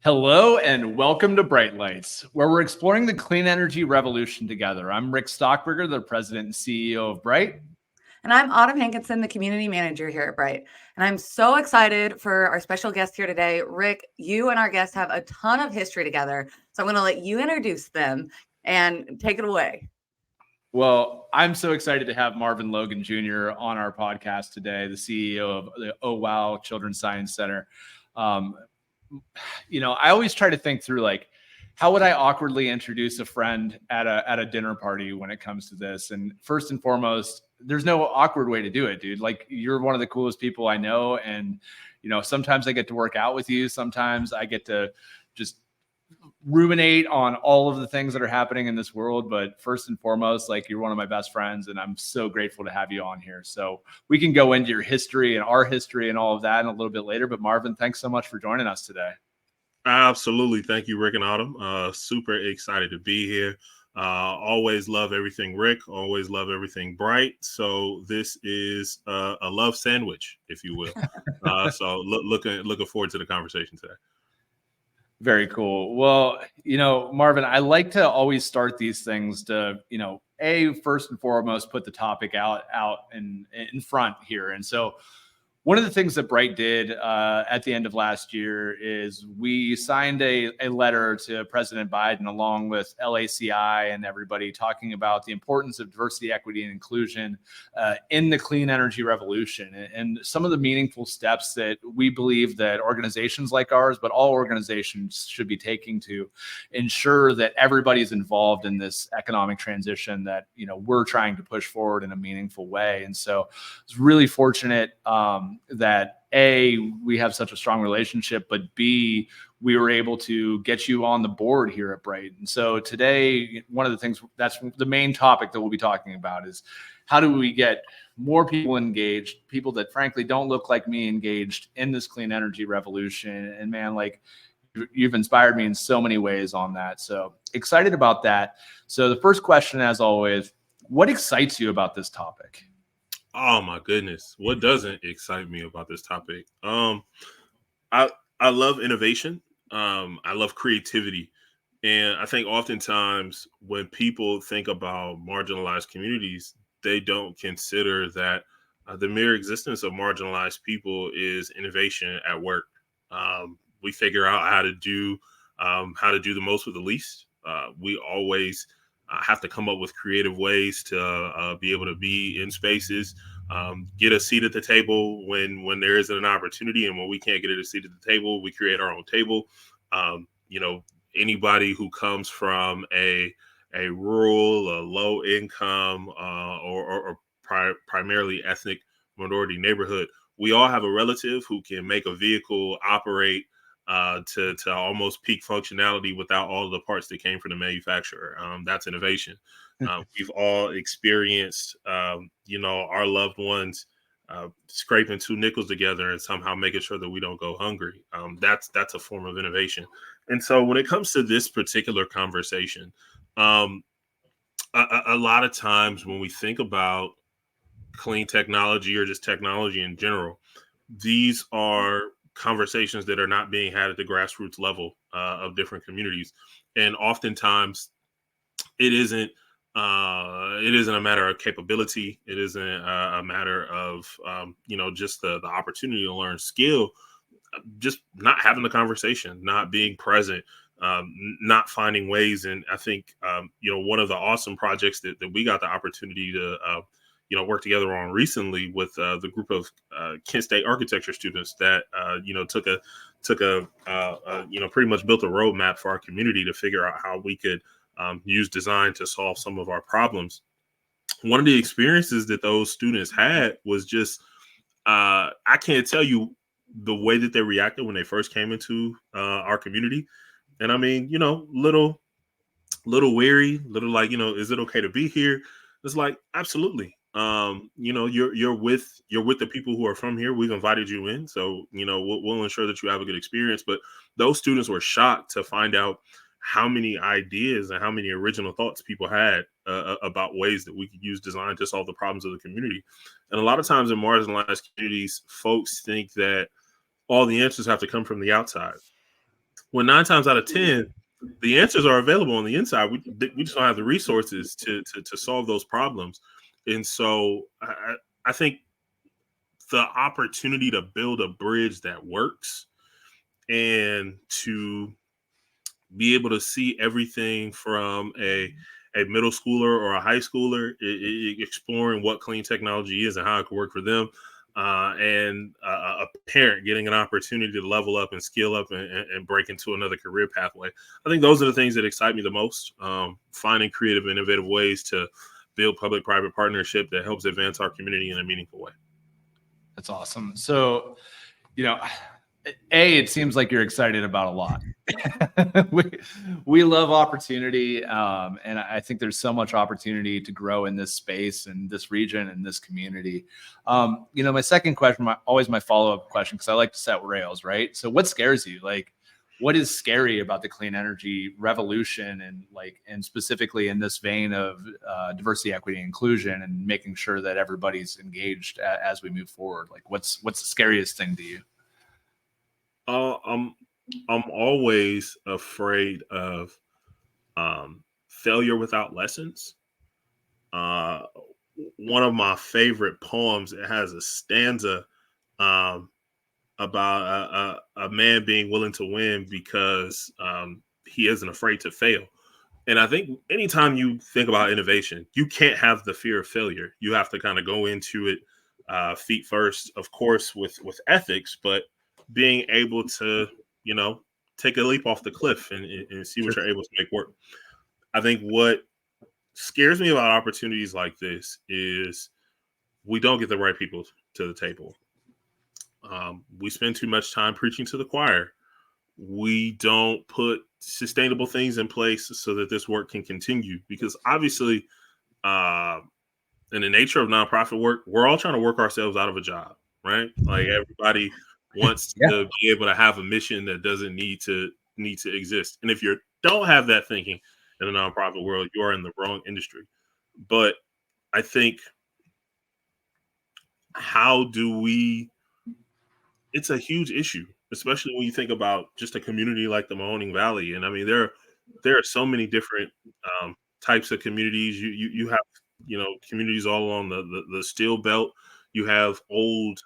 Hello and welcome to Bright Lights, where we're exploring the clean energy revolution together. I'm Rick Stockberger, the president and CEO of Bright. And I'm Autumn Hankinson, the community manager here at Bright. And I'm so excited for our special guest here today. Rick, you and our guests have a ton of history together. So I'm going to let you introduce them and take it away. Well, I'm so excited to have Marvin Logan Jr. on our podcast today, the CEO of the Oh Wow Children's Science Center. I always try to think through how would I awkwardly introduce a friend at a dinner party when it comes to this? And first and foremost, there's no awkward way to do it, dude. Like, you're one of the coolest people I know. And, sometimes I get to work out with you. Sometimes I get to just ruminate on all of the things that are happening in this world. But first and foremost, you're one of my best friends, and I'm so grateful to have you on here. So we can go into your history and our history and all of that in a little bit later. But Marvin, thanks so much for joining us today. Absolutely. Thank you, Rick and Autumn. Super excited to be here. Always love everything Rick, always love everything Bright. So this is a love sandwich, if you will. So looking forward to the conversation today. Very cool. Well, Marvin, I like to always start these things to, first and foremost, put the topic out in front here. And so one of the things that Bright did at the end of last year is we signed a letter to President Biden along with LACI and everybody, talking about the importance of diversity, equity, and inclusion in the clean energy revolution, and some of the meaningful steps that we believe that organizations like ours, but all organizations, should be taking to ensure that everybody's involved in this economic transition that we're trying to push forward in a meaningful way. And so it's really fortunate that A, we have such a strong relationship, but B, we were able to get you on the board here at Bright. And so today, one of the things, that's the main topic that we'll be talking about, is how do we get more people engaged, people that frankly don't look like me, engaged in this clean energy revolution. And man, you've inspired me in so many ways on that. So excited about that. So the first question, as always, what excites you about this topic? Oh my goodness. What doesn't excite me about this topic? I love innovation. I love creativity. And I think oftentimes when people think about marginalized communities, they don't consider that the mere existence of marginalized people is innovation at work. We figure out how to do the most with the least. We always have to come up with creative ways to be able to be in spaces, get a seat at the table when there isn't an opportunity, and when we can't get a seat at the table, we create our own table. Anybody who comes from a rural, a low income, or primarily ethnic minority neighborhood, we all have a relative who can make a vehicle operate to almost peak functionality without all of the parts that came from the manufacturer. That's innovation. We've all experienced, our loved ones scraping 2 nickels together and somehow making sure that we don't go hungry. That's a form of innovation. And so when it comes to this particular conversation, a lot of times when we think about clean technology or just technology in general, these are conversations that are not being had at the grassroots level of different communities. And oftentimes it isn't a matter of capability. It isn't a matter of, just the opportunity to learn skill, just not having the conversation, not being present, not finding ways. And I think, one of the awesome projects that we got the opportunity to, work together on recently with the group of Kent State architecture students that, pretty much built a roadmap for our community to figure out how we could use design to solve some of our problems. One of the experiences that those students had was just, I can't tell you the way that they reacted when they first came into our community. And I mean, little weary, is it okay to be here? It's like, absolutely. You're with the people who are from here. We've invited you in, so we'll ensure that you have a good experience. But those students were shocked to find out how many ideas and how many original thoughts people had about ways that we could use design to solve the problems of the community. And a lot of times in marginalized communities, folks think that all the answers have to come from the outside. when 9 times out of 10, the answers are available on the inside. We just don't have the resources to solve those problems. And so I think the opportunity to build a bridge that works and to be able to see everything from a middle schooler or a high schooler, exploring what clean technology is and how it can work for them, and a parent getting an opportunity to level up and skill up and break into another career pathway. I think those are the things that excite me the most. Finding creative, innovative ways to build public-private partnership that helps advance our community in a meaningful way. That's awesome. So, it seems like you're excited about a lot. we love opportunity, and I think there's so much opportunity to grow in this space and this region and this community. My second question, always my follow-up question, because I like to set rails, right? So what scares you? Like, what is scary about the clean energy revolution, and specifically in this vein of diversity, equity, and inclusion, and making sure that everybody's engaged as we move forward? Like, what's the scariest thing to you? I'm always afraid of failure without lessons. One of my favorite poems, it has a stanza about a man being willing to win because he isn't afraid to fail. And I think anytime you think about innovation, you can't have the fear of failure. You have to kind of go into it feet first, of course, with ethics, but being able to, take a leap off the cliff and see what you're able to make work. I think what scares me about opportunities like this is we don't get the right people to the table. We spend too much time preaching to the choir. We don't put sustainable things in place so that this work can continue, because obviously in the nature of nonprofit work, we're all trying to work ourselves out of a job, right? Like, everybody wants to be able to have a mission that doesn't need to exist. And if you don't have that thinking in the nonprofit world, you are in the wrong industry. But I think, it's a huge issue, especially when you think about just a community like the Mahoning Valley. And I mean, there are so many different types of communities. You have, communities all along the steel belt. You have old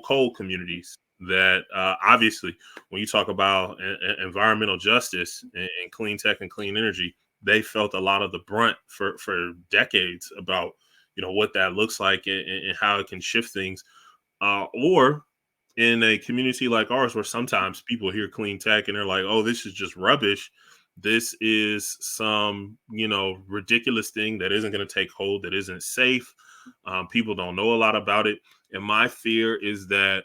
coal communities that obviously, when you talk about environmental justice and clean tech and clean energy, they felt a lot of the brunt for decades about, what that looks like and how it can shift things. Or in a community like ours, where sometimes people hear clean tech and they're like, oh, this is just rubbish. This is some, ridiculous thing that isn't going to take hold, that isn't safe. People don't know a lot about it. And my fear is that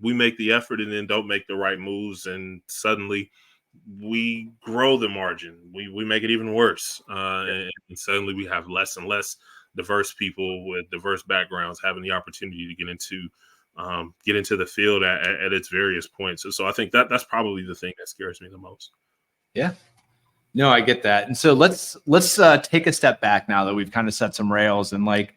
we make the effort and then don't make the right moves. And suddenly we grow the margin. We make it even worse. And suddenly we have less and less diverse people with diverse backgrounds having the opportunity to get into the field at its various points. So I think that's probably the thing that scares me the most. Yeah. No, I get that. And so let's take a step back now that we've kind of set some rails, and I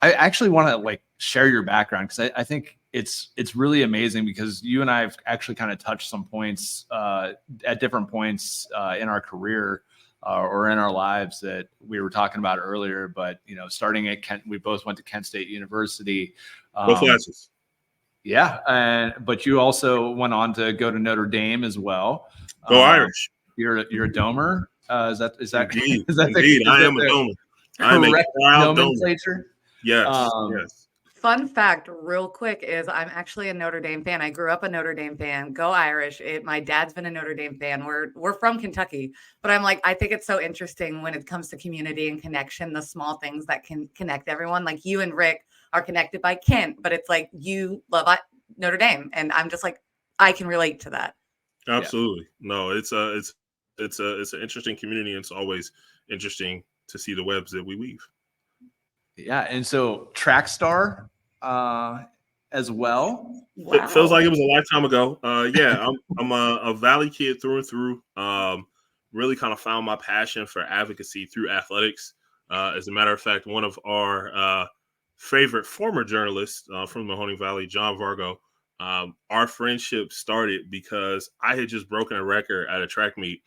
actually want to share your background, because I think it's really amazing, because you and I have actually kind of touched some points at different points in our career or in our lives that we were talking about earlier. But starting at Kent, we both went to Kent State University. Both classes. Yeah, but you also went on to go to Notre Dame as well. Go Irish! You're a Domer. Is that indeed? Is that indeed, I am a Domer. I am a proud nomenclature. Yes. Yes. Fun fact, real quick, is I'm actually a Notre Dame fan. I grew up a Notre Dame fan. Go Irish! My dad's been a Notre Dame fan. We're from Kentucky, but I think it's so interesting when it comes to community and connection, the small things that can connect everyone. Like, you and Rick are connected by Kent, but it's like you love Notre Dame, and I'm just like, I can relate to that. Absolutely. Yeah. No, it's an interesting community. And it's always interesting to see the webs that we weave. Yeah, and so track star as well. Wow. It feels like it was a lifetime ago. Yeah, I'm a Valley kid through and through. Really kind of found my passion for advocacy through athletics. As a matter of fact, one of our favorite former journalists from the Mahoning Valley, John Vargo, Our friendship started because I had just broken a record at a track meet.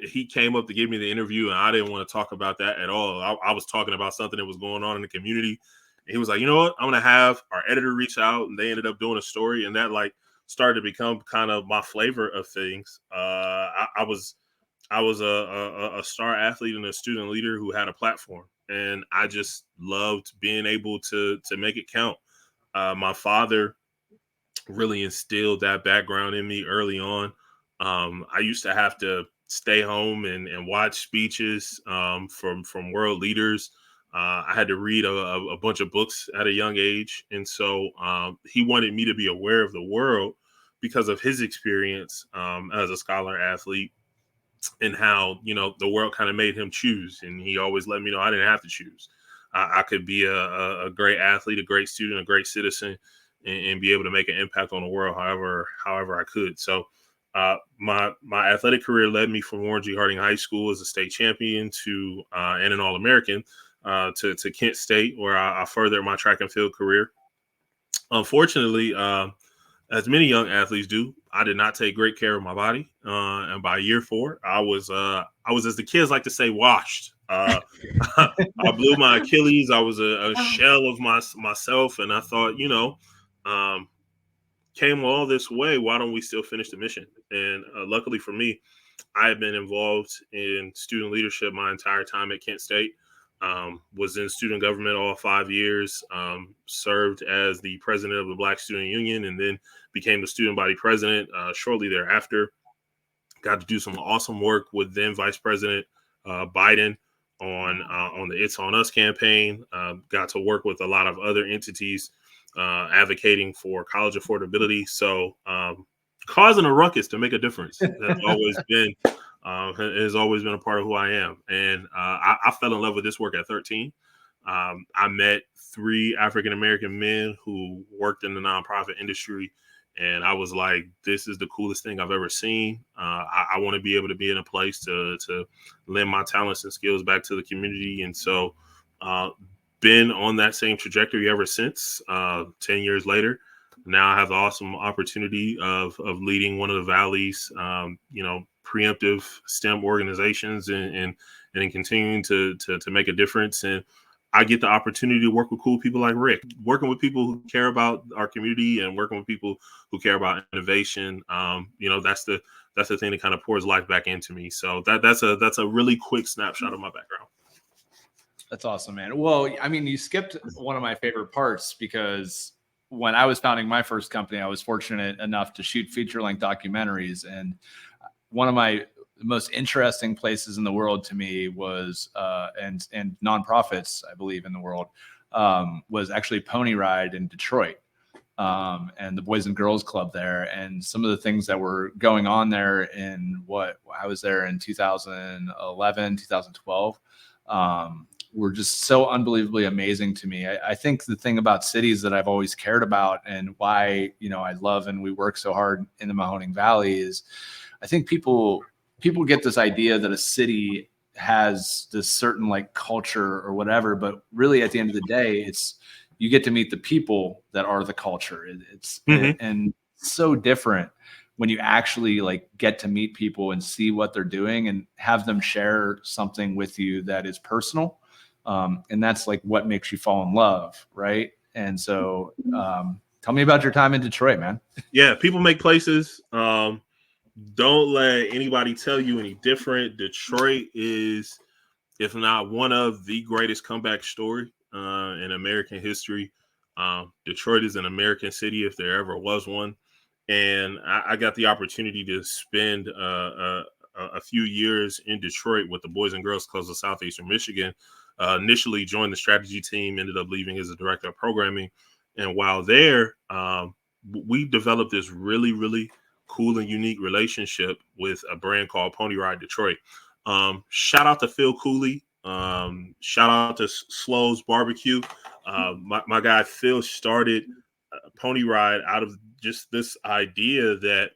He came up to give me the interview, and I didn't want to talk about that at all. I was talking about something that was going on in the community. And he was like, you know what? I'm going to have our editor reach out. And they ended up doing a story. And that like started to become kind of my flavor of things. I was a star athlete and a student leader who had a platform. And I just loved being able to make it count. My father really instilled that background in me early on. I used to have to stay home and watch speeches from world leaders. I had to read a bunch of books at a young age. And so he wanted me to be aware of the world because of his experience as a scholar athlete and how, you know, the world kind of made him choose. And he always let me know I didn't have to choose. I could be a great athlete, a great student, a great citizen, and be able to make an impact on the world however I could. So my athletic career led me from Warren G. Harding High School as a state champion to and an All-American to Kent State, where I furthered my track and field career. Unfortunately, as many young athletes do, I did not take great care of my body. And by year 4, I was, as the kids like to say, washed. I blew my Achilles. I was a shell of myself. And I thought, you know, came all this way. Why don't we still finish the mission? And luckily for me, I have been involved in student leadership my entire time at Kent State. Was in student government all 5 years, served as the president of the Black Student Union, and then became the student body president shortly thereafter. Got to do some awesome work with then Vice President Biden on the It's On Us campaign. Got to work with a lot of other entities advocating for college affordability. So causing a ruckus to make a difference has always been a part of who I am. And I fell in love with this work at 13. I met 3 African-American men who worked in the nonprofit industry. And I was like, this is the coolest thing I've ever seen. I want to be able to be in a place to lend my talents and skills back to the community. And so been on that same trajectory ever since. 10 years later, now I have the awesome opportunity of leading one of the Valley's, preemptive STEM organizations and continuing to make a difference. And I get the opportunity to work with cool people like Rick, working with people who care about our community and working with people who care about innovation. That's the thing that kind of pours life back into me. So that's a really quick snapshot of my background. That's awesome, man. Well, I mean, you skipped one of my favorite parts because when I was founding my first company, I was fortunate enough to shoot feature-length documentaries. And one of my most interesting places in the world to me was, and nonprofits, I believe, in the world, was actually Pony Ride in Detroit, and the Boys and Girls Club there. And some of the things that were going on there I was there in 2011, 2012, were just so unbelievably amazing to me. I think the thing about cities that I've always cared about and why, I love and we work so hard in the Mahoning Valley is I think people get this idea that a city has this certain like culture or whatever, but really at the end of the day, it's you get to meet the people that are the culture. It's and so different when you actually like get to meet people and see what they're doing and have them share something with you that is personal. And that's like what makes you fall in love, right? And so tell me about your time in Detroit, man. Yeah, people make places. Don't let anybody tell you any different. Detroit is, if not one of the greatest comeback story in American history. Detroit is an American city if there ever was one. And I got the opportunity to spend a few years in Detroit with the Boys and Girls Clubs of Southeastern Michigan. Initially joined the strategy team, ended up leaving as a director of programming. And while there, we developed this really, really cool and unique relationship with a brand called Pony Ride Detroit. Shout out to Phil Cooley. Shout out to Slow's Barbecue. My guy Phil started Pony Ride out of just this idea that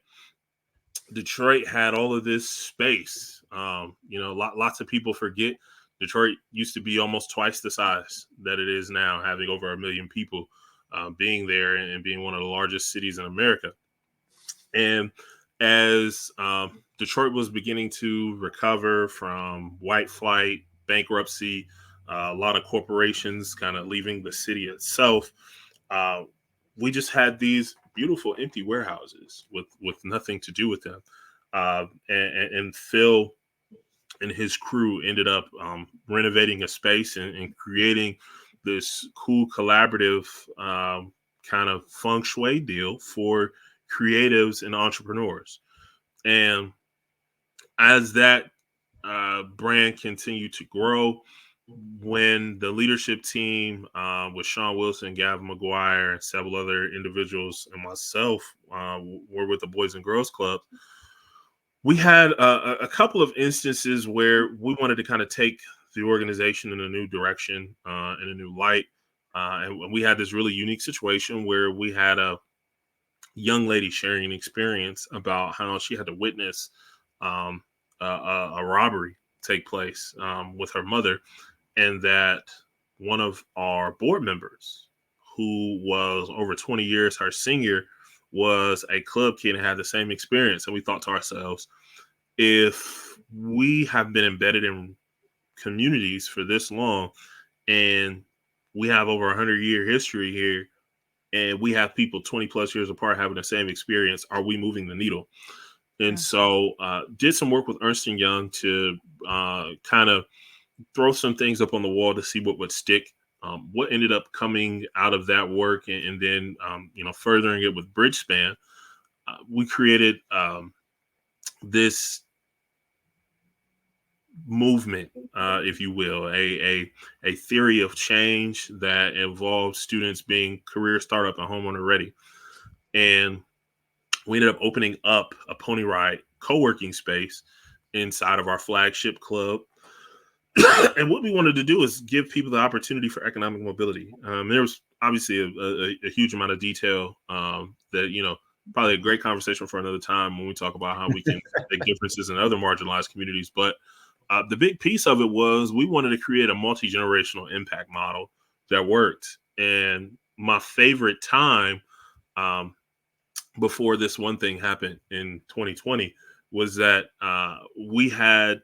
Detroit had all of this space. Lots of people forget Detroit used to be almost twice the size that it is now, having over 1 million people. being there and being one of the largest cities in America. And as Detroit was beginning to recover from white flight, bankruptcy, a lot of corporations kind of leaving the city itself, we just had these beautiful empty warehouses with nothing to do with them. And Phil and his crew ended up renovating a space and creating this cool collaborative kind of feng shui deal for creatives and entrepreneurs. And as that brand continued to grow, when the leadership team with Sean Wilson, Gavin McGuire, and several other individuals and myself were with the Boys and Girls Club, we had a couple of instances where we wanted to kind of take the organization in a new direction, in a new light. And we had this really unique situation where we had a young lady sharing an experience about how she had to witness a robbery take place with her mother, and that one of our board members, who was over 20 years her senior, was a club kid and had the same experience. And we thought to ourselves, if we have been embedded in communities for this long, and we have over 100-year history here, and we have people 20 plus years apart having the same experience, are we moving the needle? And so did some work with Ernst & Young to kind of throw some things up on the wall to see what would stick. What ended up coming out of that work, and then furthering it with Bridgespan, we created this movement, if you will, a theory of change that involves students being career startup and homeowner ready. And we ended up opening up a pony ride co-working space inside of our flagship club. And what we wanted to do is give people the opportunity for economic mobility. There was obviously a huge amount of detail that, probably a great conversation for another time when we talk about how we can make differences in other marginalized communities. But the big piece of it was we wanted to create a multi-generational impact model that worked. And my favorite time before this one thing happened in 2020 was that we had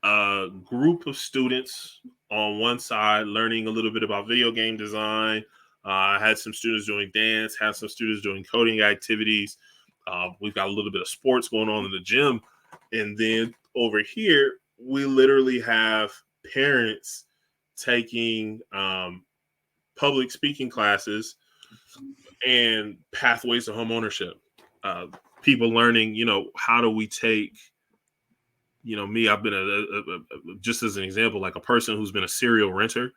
a group of students on one side learning a little bit about video game design. I had some students doing dance, had some students doing coding activities. We've got a little bit of sports going on in the gym. And then over here, we literally have parents taking public speaking classes and pathways to home ownership. People learning, how do we take, me, I've been just as an example, like a person who's been a serial renter,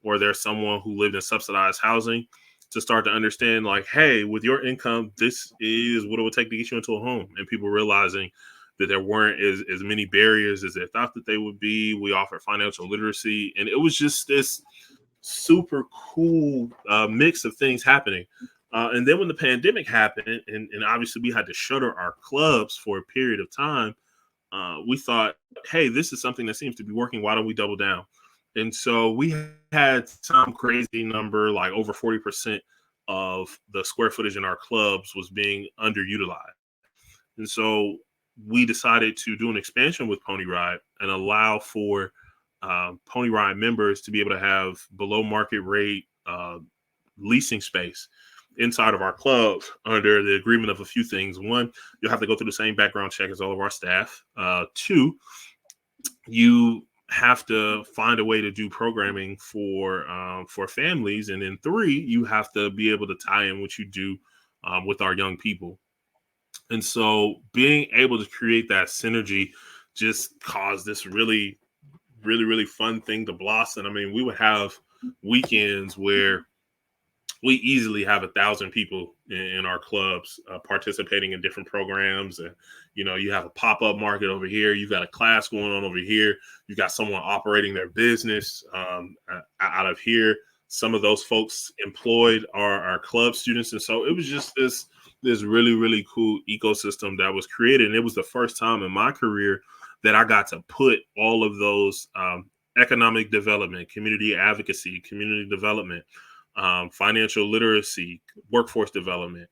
or there's someone who lived in subsidized housing, to start to understand, like, hey, with your income, this is what it would take to get you into a home. And people realizing that there weren't as many barriers as they thought that they would be. We offered financial literacy, and it was just this super cool mix of things happening. And then when the pandemic happened, and obviously we had to shutter our clubs for a period of time, we thought, hey, this is something that seems to be working. Why don't we double down? And so we had some crazy number, like over 40% of the square footage in our clubs was being underutilized. And so we decided to do an expansion with Pony Ride and allow for Pony Ride members to be able to have below market rate leasing space inside of our club under the agreement of a few things. One, you'll have to go through the same background check as all of our staff. Two, you have to find a way to do programming for families. And then three, you have to be able to tie in what you do with our young people. And so being able to create that synergy just caused this really, really, really fun thing to blossom. I mean, we would have weekends where we easily have 1,000 people in our clubs participating in different programs. And, you have a pop-up market over here. You've got a class going on over here. You've got someone operating their business out of here. Some of those folks employed our club students. And so it was just this really, really cool ecosystem that was created. And it was the first time in my career that I got to put all of those economic development, community advocacy, community development, financial literacy, workforce development,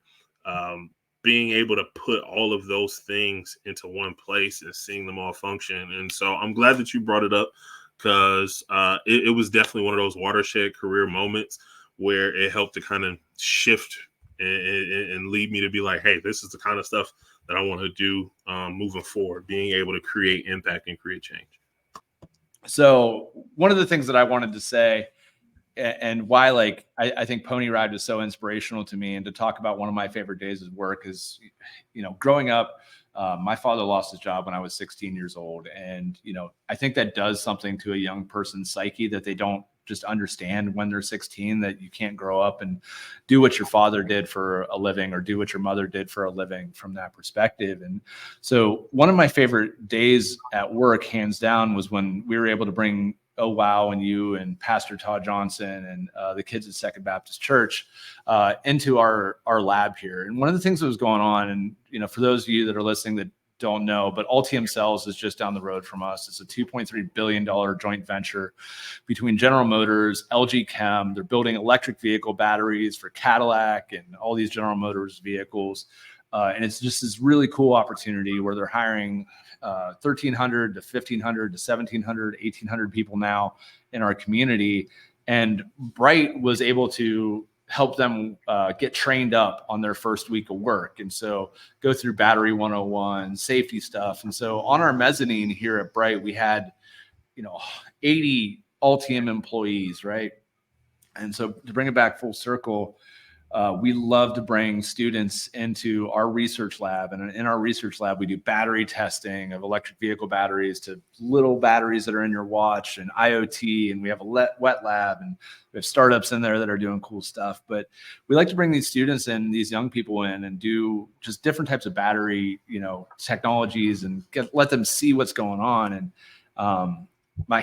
being able to put all of those things into one place and seeing them all function. And so I'm glad that you brought it up, because it was definitely one of those watershed career moments where it helped to kind of shift and lead me to be like, hey, this is the kind of stuff that I want to do moving forward, being able to create impact and create change. So one of the things that I wanted to say, and why, like, I think Pony Ride was so inspirational to me, and to talk about one of my favorite days at work is, growing up, my father lost his job when I was 16 years old. And, I think that does something to a young person's psyche that they don't just understand when they're 16, that you can't grow up and do what your father did for a living, or do what your mother did for a living from that perspective. And so one of my favorite days at work, hands down, was when we were able to bring Oh Wow and you and Pastor Todd Johnson and the kids at Second Baptist Church into our lab here. And one of the things that was going on, and for those of you that are listening that don't know, but Altium Cells is just down the road from us. It's a $2.3 billion joint venture between General Motors, LG Chem. They're building electric vehicle batteries for Cadillac and all these General Motors vehicles. And it's just this really cool opportunity where they're hiring 1,300 to 1,500 to 1,700, 1,800 people now in our community. And Bright was able to help them get trained up on their first week of work. And so go through Battery 101, safety stuff. And so on our mezzanine here at Bright, we had, 80 Altium employees, right? And so to bring it back full circle, we love to bring students into our research lab. And in our research lab, we do battery testing of electric vehicle batteries to little batteries that are in your watch, and IoT. And we have a wet lab, and we have startups in there that are doing cool stuff. But we like to bring these students in, these young people in, and do just different types of battery, technologies, and let them see what's going on. And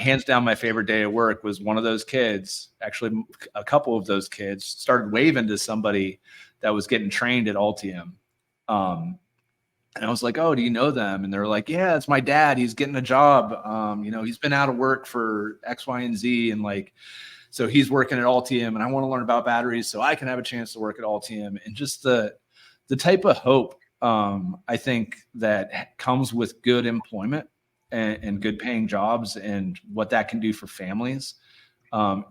hands down, my favorite day at work was one of those kids, actually a couple of those kids, started waving to somebody that was getting trained at Altium. And I was like, oh, do you know them? And they're like, yeah, it's my dad. He's getting a job. He's been out of work for X, Y, and Z. And so he's working at Altium, and I want to learn about batteries so I can have a chance to work at Altium. And just the type of hope, I think, that comes with good employment and good paying jobs, and what that can do for families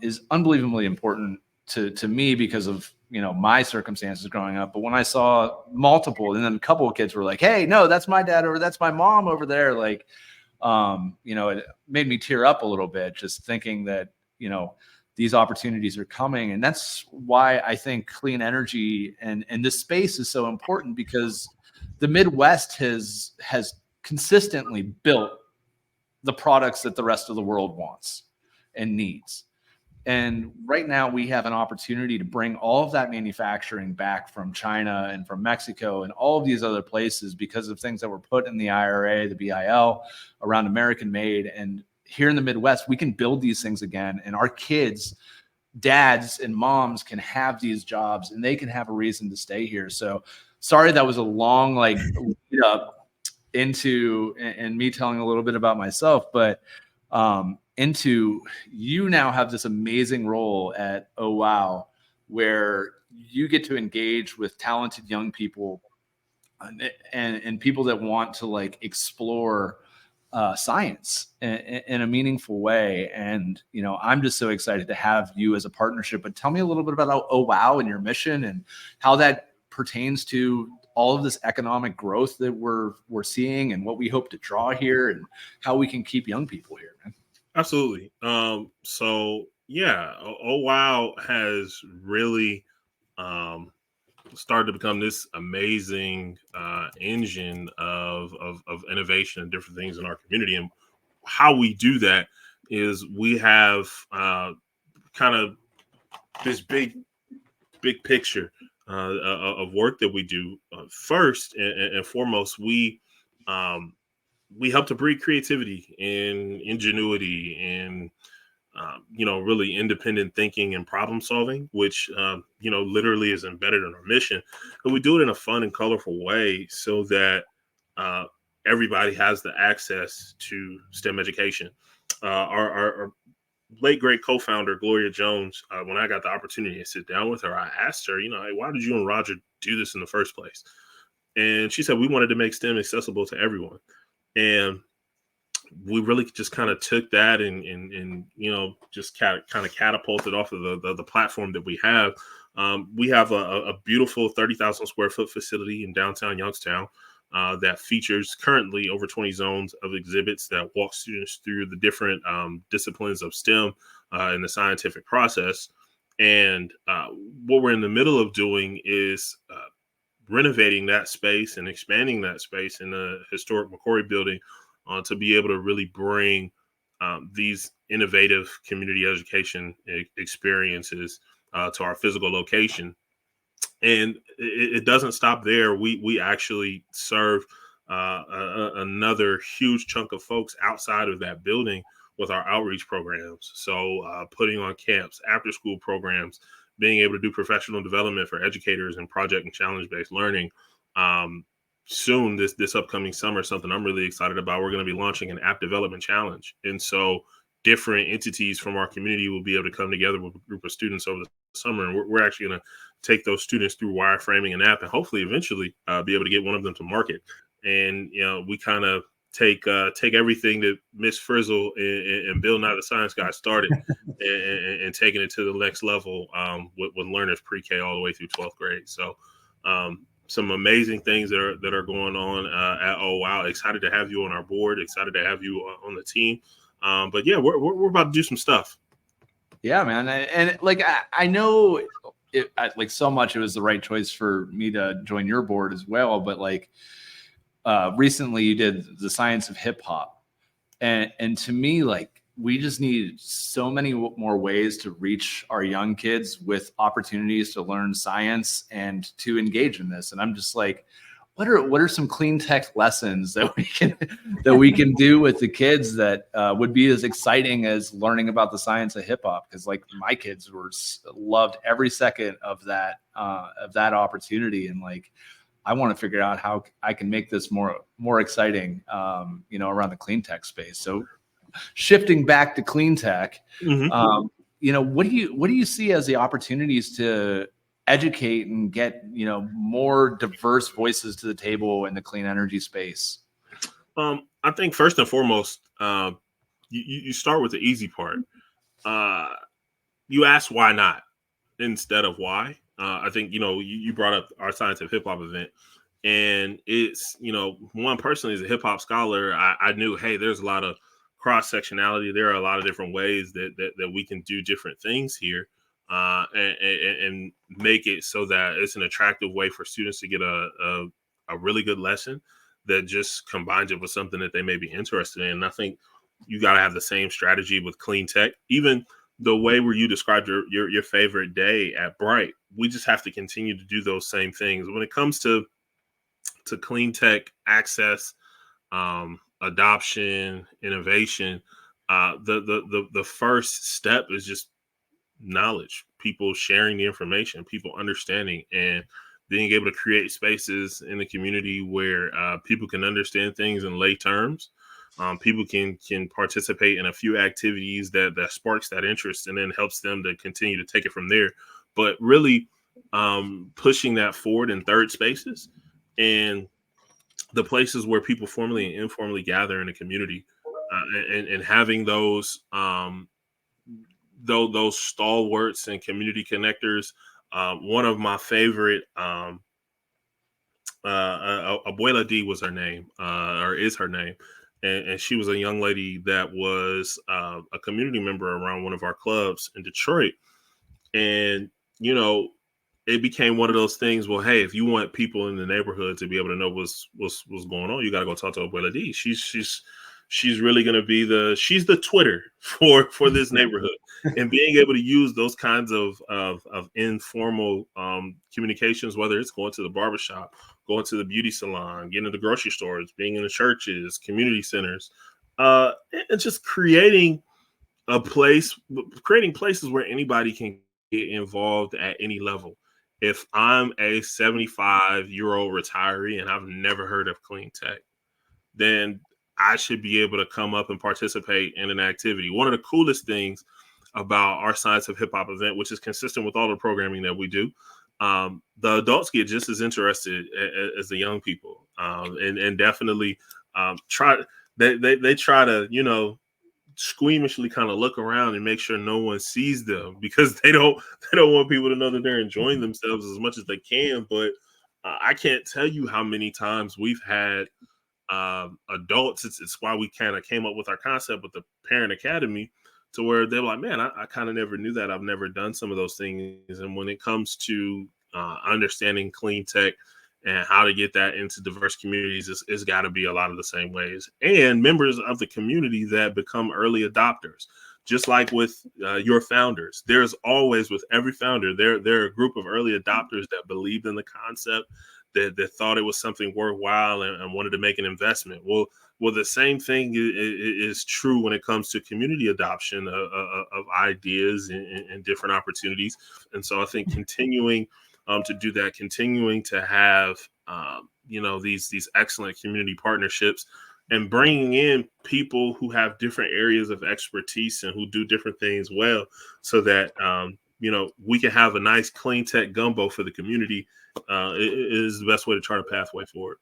is unbelievably important to me because of, my circumstances growing up. But when I saw multiple, and then a couple of kids were like, hey, no, that's my dad, or that's my mom over there. It made me tear up a little bit, just thinking that, these opportunities are coming. And that's why I think clean energy and this space is so important, because the Midwest has consistently built the products that the rest of the world wants and needs. And right now we have an opportunity to bring all of that manufacturing back from China and from Mexico and all of these other places because of things that were put in the IRA, the BIL, around American made. And here in the Midwest, we can build these things again, and our kids, dads and moms, can have these jobs, and they can have a reason to stay here. So sorry, that was a long lead up into, and me telling a little bit about myself, but into, you now have this amazing role at Oh Wow, where you get to engage with talented young people and people that want to explore science in a meaningful way. And I'm just so excited to have you as a partnership. But tell me a little bit about Oh Wow and your mission, and how that pertains to all of this economic growth that we're seeing, and what we hope to draw here, and how we can keep young people here, man. Absolutely. So yeah, Oh Wow has really started to become this amazing engine of innovation and different things in our community. And how we do that is we have kind of this big picture of work that we do. First and foremost, we help to breed creativity and ingenuity and really independent thinking and problem solving, which literally is embedded in our mission. But we do it in a fun and colorful way so that everybody has the access to STEM education. Our late great co-founder Gloria Jones, when I got the opportunity to sit down with her, I asked her, hey, why did you and Roger do this in the first place? And she said, we wanted to make STEM accessible to everyone. And we really just kind of took that and just kind of catapulted off of the platform that we have. We have a beautiful 30,000 square foot facility in downtown Youngstown that features currently over 20 zones of exhibits that walk students through the different disciplines of STEM in the scientific process. And what we're in the middle of doing is renovating that space and expanding that space in the historic McCory building to be able to really bring these innovative community education experiences to our physical location. And it doesn't stop there. We actually serve another huge chunk of folks outside of that building with our outreach programs. So putting on camps, after school programs, being able to do professional development for educators and project and challenge-based learning. Soon, this upcoming summer, something I'm really excited about, we're going to be launching an app development challenge. And so different entities from our community will be able to come together with a group of students over the summer. And we're actually going to take those students through wireframing an app and hopefully eventually be able to get one of them to market. And, we kind of take everything that Miss Frizzle and Bill Nye the Science Guy started and taking it to the next level with learners pre-K all the way through 12th grade. So some amazing things that are going on at Oh Wow. Excited to have you on our board. Excited to have you on the team. But yeah, we're about to do some stuff. Yeah, man. And like, I know it, like so much, it was the right choice for me to join your board as well. But like recently you did the science of hip hop. And to me, like, we just need so many more ways to reach our young kids with opportunities to learn science and to engage in this. And I'm just like, what are some clean tech lessons that we can do with the kids that would be as exciting as learning about the science of hip hop? Because like my kids loved every second of that opportunity, and like I want to figure out how I can make this more exciting, around the clean tech space. So shifting back to clean tech, Mm-hmm. what do you see as the opportunities to educate and get, more diverse voices to the table in the clean energy space? I think first and foremost, you start with the easy part. You ask why not instead of why. I think, you brought up our Science of Hip Hop event, and it's, one personally as a hip hop scholar, I knew, hey, there's a lot of cross sectionality. There are a lot of different ways that we can do different things here, and make it so that it's an attractive way for students to get a really good lesson that just combines it with something that they may be interested in. And I think you got to have the same strategy with clean tech. Even the way where you described your favorite day at Bright, we just have to continue to do those same things when it comes to clean tech access, adoption, innovation. The first step is just knowledge, people sharing the information, people understanding, and being able to create spaces in the community where people can understand things in lay terms. People can participate in a few activities that sparks that interest and then helps them to continue to take it from there. But really pushing that forward in third spaces and the places where people formally and informally gather in a community, and having those stalwarts and community connectors. One of my favorite, Abuela D was her name, or is her name. And she was a young lady that was a community member around one of our clubs in Detroit. And, it became one of those things. Well, hey, if you want people in the neighborhood to be able to know what's going on, you got to go talk to Abuela D. She's really going to be she's the Twitter for this neighborhood, and being able to use those kinds of informal communications, whether it's going to the barbershop, going to the beauty salon, getting to the grocery stores, being in the churches, community centers, and just creating places where anybody can get involved at any level. If I'm a 75-year-old retiree and I've never heard of clean tech, then I should be able to come up and participate in an activity. One of the coolest things about our Science of Hip Hop event, which is consistent with all the programming that we do, the adults get just as interested as the young people, and definitely try. They try to, you know, squeamishly kind of look around and make sure no one sees them, because they don't want people to know that they're enjoying themselves as much as they can. But I can't tell you how many times we've had adults. It's why we kind of came up with our concept with the Parent Academy, to where they're like, man, I kind of never knew that. I've never done some of those things. And when it comes to understanding clean tech and how to get that into diverse communities, it's got to be a lot of the same ways. And members of the community that become early adopters, just like with your founders. There's always, with every founder, there are a group of early adopters that believed in the concept, that thought it was something worthwhile, and wanted to make an investment. Well, the same thing is true when it comes to community adoption of ideas and different opportunities. And so I think continuing to do that, continuing to have you know, these excellent community partnerships, and bringing in people who have different areas of expertise and who do different things well, so that you know, we can have a nice clean tech gumbo for the community, is the best way to chart a pathway forward.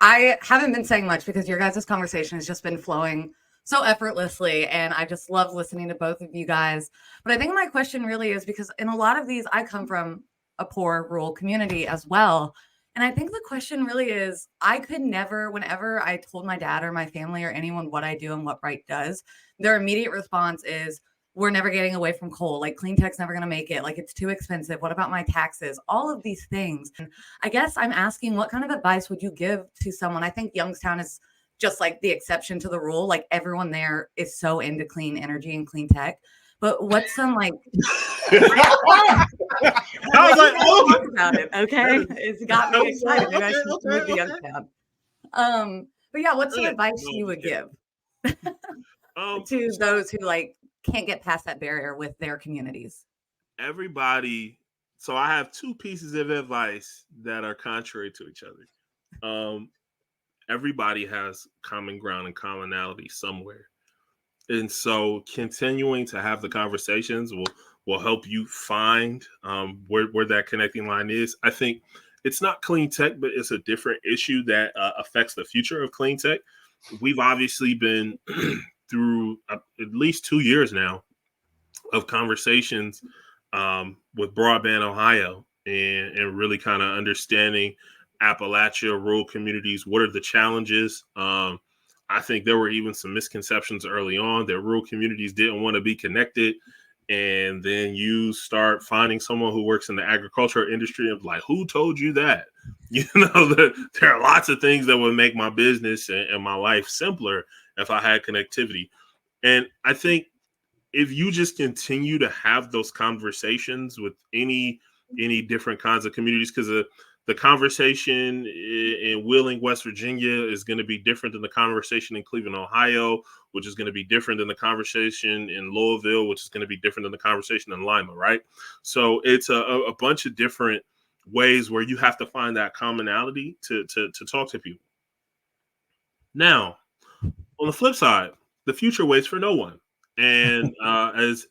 I haven't been saying much because your guys' conversation has just been flowing so effortlessly, and I just love listening to both of you guys. But I think my question really is, because in a lot of these, I come from a poor rural community as well. And I think the question really is, I could never, whenever I told my dad or my family or anyone what I do and what Bright does, their immediate response is, we're never getting away from coal. Like, clean tech's never going to make it. Like, it's too expensive. What about my taxes? All of these things. And I guess I'm asking, what kind of advice would you give to someone? I think Youngstown is just like the exception to the rule. Like, everyone there is so into clean energy and clean tech. But what's some like? I was like, oh, talk about it. Okay, it's got me excited. Maybe I should move to Youngstown. But yeah, what's some advice you would give to those who like can't get past that barrier with their communities? Everybody. So I have two pieces of advice that are contrary to each other. Everybody has common ground and commonality somewhere. And so continuing to have the conversations will help you find where that connecting line is. I think it's not clean tech, but it's a different issue that affects the future of clean tech. We've obviously been through at least 2 years now of conversations with Broadband Ohio, and really kind of understanding Appalachia, rural communities. What are the challenges? I think there were even some misconceptions early on that rural communities didn't want to be connected. And then you start finding someone who works in the agricultural industry and like, who told you that? You know, there are lots of things that would make my business and my life simpler if I had connectivity. And I think if you just continue to have those conversations with any different kinds of communities, because the conversation in Wheeling, West Virginia is going to be different than the conversation in Cleveland, Ohio, which is going to be different than the conversation in Louisville, which is going to be different than the conversation in Lima, right? So it's a bunch of different ways where you have to find that commonality to talk to people. Now, on the flip side, the future waits for no one. And as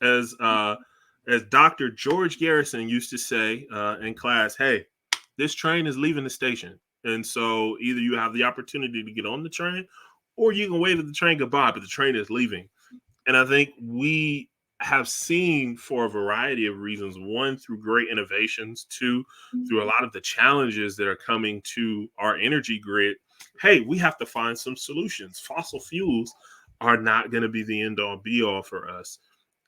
Dr. George Garrison used to say in class, hey, this train is leaving the station. And so either you have the opportunity to get on the train, or you can wave at the train goodbye, but the train is leaving. And I think we have seen, for a variety of reasons, one, through great innovations, two, through a lot of the challenges that are coming to our energy grid, hey, we have to find some solutions. Fossil fuels are not going to be the end all be all for us.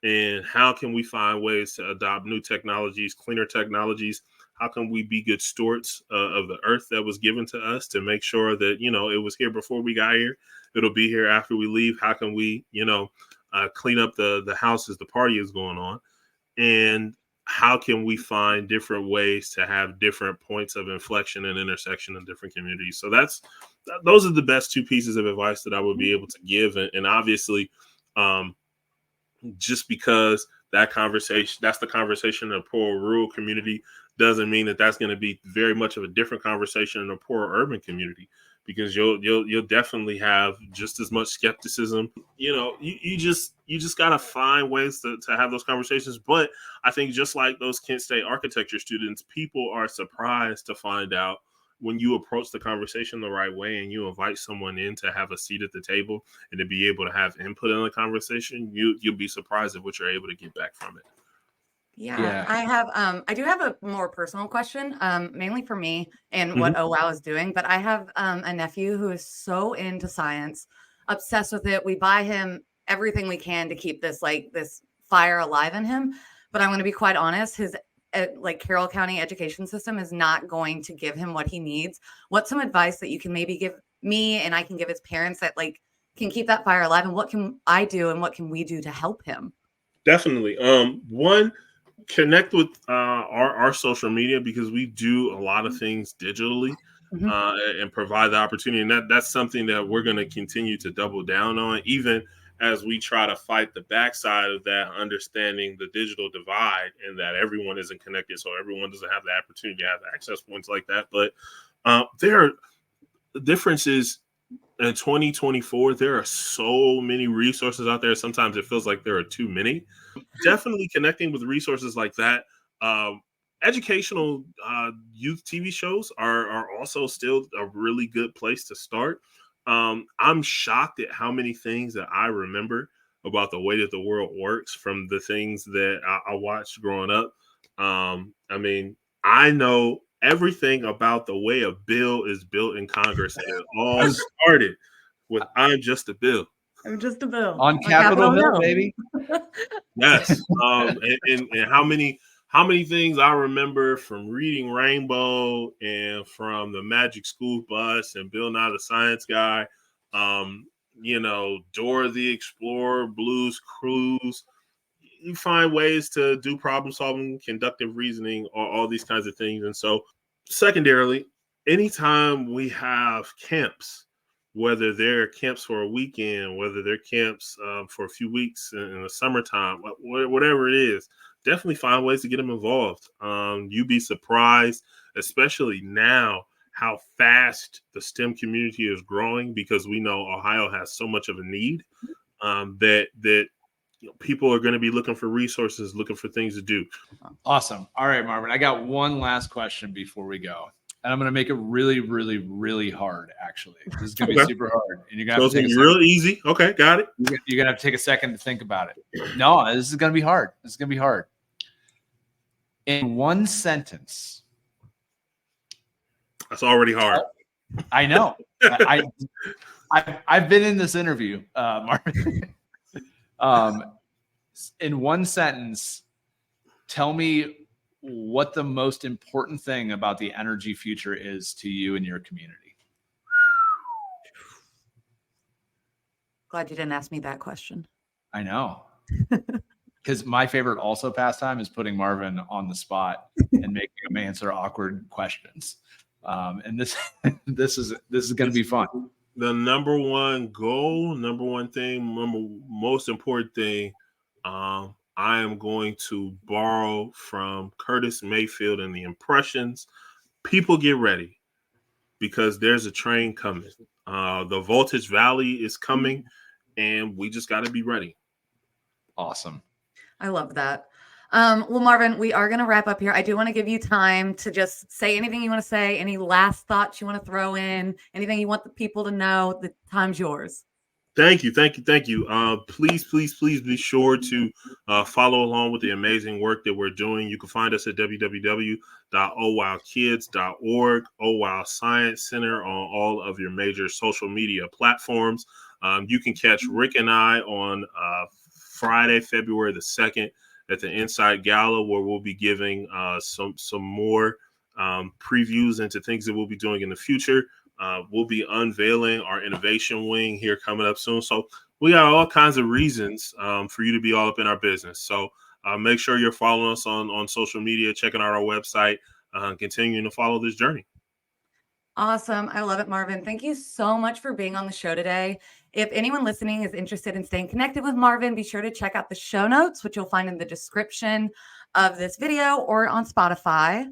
And how can we find ways to adopt new technologies, cleaner technologies? How can we be good stewards of the earth that was given to us, to make sure that, you know, it was here before we got here, it'll be here after we leave? How can we, you know, clean up the house as the party is going on? And how can we find different ways to have different points of inflection and intersection in different communities? So those are the best two pieces of advice that I would be able to give. And obviously, just because that's the conversation in a poor rural community, doesn't mean that that's going to be very much of a different conversation in a poor urban community. because you'll definitely have just as much skepticism. You just gotta find ways to have those conversations. But I think just like those Kent State architecture students, people are surprised to find out when you approach the conversation the right way and you invite someone in to have a seat at the table and to be able to have input in the conversation, you'll be surprised at what you're able to get back from it. Yeah, I do have a more personal question, mainly for me and what Mhm. Oh Wow is doing, but I have a nephew who is so into science, obsessed with it. We buy him everything we can to keep this fire alive in him. But I'm going to be quite honest, his Carroll County education system is not going to give him what he needs. What's some advice that you can maybe give me and I can give his parents that can keep that fire alive? And what can I do and what can we do to help him? Definitely. One, connect with our social media, because we do a lot of things digitally, Mhm. and provide the opportunity. And that's something that we're going to continue to double down on, even as we try to fight the backside of that, understanding the digital divide and that everyone isn't connected. So everyone doesn't have the opportunity to have access points like that. But there are differences in 2024. There are so many resources out there. Sometimes it feels like there are too many. Definitely connecting with resources like that. Um, Educational youth TV shows are also still a really good place to start. I'm shocked at how many things that I remember about the way that the world works from the things that I watched growing up. I mean, I know everything about the way a bill is built in Congress, and it all started with "I'm just a bill." I'm just a bill On Capitol Hill, Hill. baby. Yes, and how many things I remember from reading Rainbow and from the Magic School Bus and Bill Nye the Science Guy, um, Dora the Explorer, Blue's Clues. You find ways to do problem solving, conductive reasoning, all these kinds of things. And so, secondarily, anytime we have camps, whether they're camps for a weekend, whether they're camps for a few weeks in the summertime, whatever it is, definitely find ways to get them involved. You'd be surprised, especially now, how fast the STEM community is growing, because we know Ohio has so much of a need, that people are going to be looking for resources, looking for things to do. Awesome. All right, Marvin, I got one last question before we go. And I'm going to make it really, really, really hard, actually. This is going to be super hard. And you're going to have to take a second. Real easy. Okay, got it. You're going to have to take a second to think about it. No, this is going to be hard. This is going to be hard. In one sentence. That's already hard. I know. I've been in this interview, Marvin. In one sentence, tell me what the most important thing about the energy future is to you and your community. Glad you didn't ask me that question. I know. Because my favorite also pastime is putting Marvin on the spot and making him answer awkward questions. And this is going to be fun. The number one goal, number one thing, most important thing, I am going to borrow from Curtis Mayfield and the Impressions. People get ready, because there's a train coming. The Voltage Valley is coming, and we just got to be ready. Awesome. I love that. Well, Marvin, we are going to wrap up here. I do want to give you time to just say anything you want to say, any last thoughts you want to throw in, anything you want the people to know. The time's yours. Thank you. Please be sure to follow along with the amazing work that we're doing. You can find us at www.owowkids.org, OWOW Science Center on all of your major social media platforms. You can catch Rick and I on Friday, February the 2nd at the Insight Gala, where we'll be giving some more previews into things that we'll be doing in the future. We'll be unveiling our innovation wing here coming up soon. So we got all kinds of reasons for you to be all up in our business. So make sure you're following us on social media, checking out our website, continuing to follow this journey. Awesome. I love it, Marvin. Thank you so much for being on the show today. If anyone listening is interested in staying connected with Marvin, be sure to check out the show notes, which you'll find in the description of this video or on Spotify.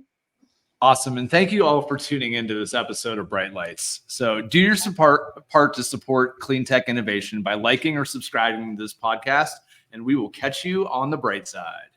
Awesome. And thank you all for tuning into this episode of Bright Lights. So do your part to support clean tech innovation by liking or subscribing to this podcast, and we will catch you on the bright side.